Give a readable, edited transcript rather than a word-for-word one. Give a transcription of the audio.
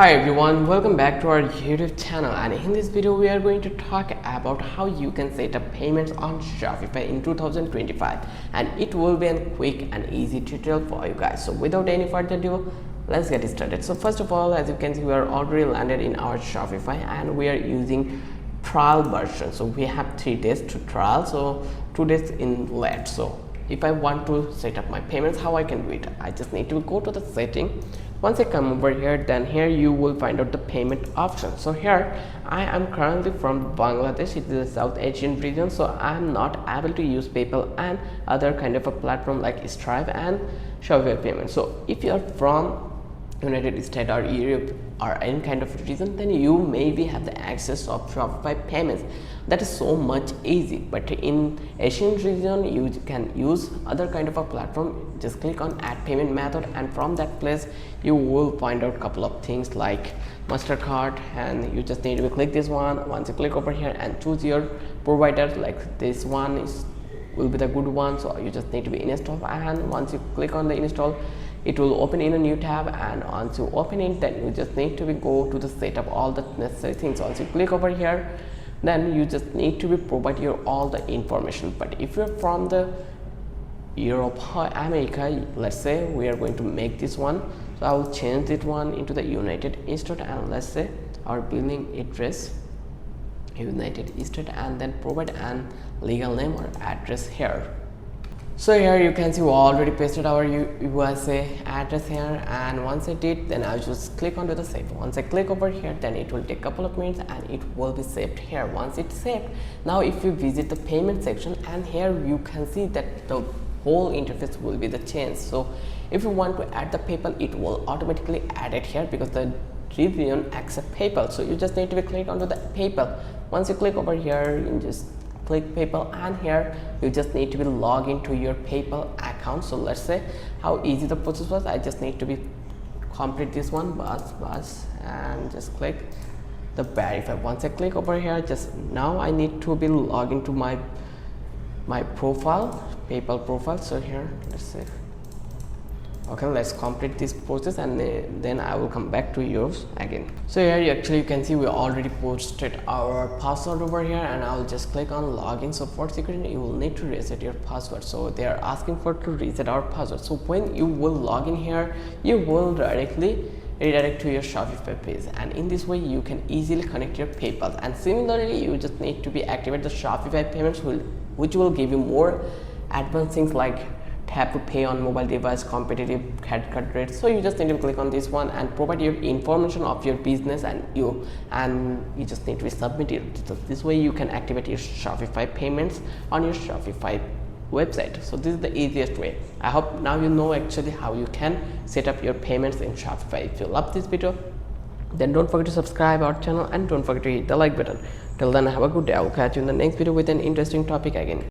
Hi everyone, welcome back to our YouTube channel, and in this video we are going to talk about how you can set up payments on Shopify in 2025, and it will be a quick and easy tutorial for you guys. So without any further ado, let's get started. So first of all, as you can see, we are already landed in our Shopify and we are using trial version. So we have 3 days to trial, so 2 days in late. So if I want to set up my payments, how I can do it? I just need to go to the setting. Once I come over here, then here you will find out the payment option. So here I am currently from Bangladesh. It is a South Asian region, so I am not able to use PayPal and other kind of a platform like Stripe and Shopify payment. So if you are from United States or Europe or any kind of region, then you maybe have the access of Shopify payments. That is so much easy. But in Asian region, you can use other kind of a platform. Just click on add payment method, and from that place you will find out a couple of things like MasterCard, and you just need to click this one. Once you click over here and choose your provider, like this one will be the good one, so you just need to be installed, and once you click on the install, it will open in a new tab, and once you open it, then you just need to go to the setup all the necessary things. Once you click over here, then you just need to provide your all the information. But if you're from the Europe or America, let's say we are going to make this one, so I will change that one into the United States, and let's say our billing address United States, and then provide an legal name or address here. So here you can see we already pasted our USA address here, and once I did, then I'll just click onto the save. Once I click over here, then it will take a couple of minutes and it will be saved here. Once it's saved, now if you visit the payment section, and here you can see that the whole interface will be the change. So if you want to add the PayPal, it will automatically add it here because the region accept PayPal. So you just need to click onto the PayPal. Once you click over here, you just click PayPal, and here you just need to log into your PayPal account. So let's say how easy the process was. I just need to complete this one, bus, and just click the verify. Once I click over here, just now I need to log into my profile, PayPal profile. So here, let's see. Okay, let's complete this process, and then I will come back to yours again. So here you can see we already posted our password over here, and I will just click on login. So for security, you will need to reset your password. So they are asking for to reset our password. So when you will log in here, you will directly redirect to your Shopify page, and in this way you can easily connect your PayPal. And similarly, you just need to activate the Shopify payments, which will give you more advanced things like tap to pay on mobile device, competitive credit card rates. So you just need to click on this one and provide your information of your business, and you just need to submit it. So this way you can activate your Shopify payments on your Shopify website. So this is the easiest way. I hope now you know actually how you can set up your payments in Shopify. If you love this video, then don't forget to subscribe our channel, and don't forget to hit the like button. Till then, have a good day. I will catch you in the next video with an interesting topic again.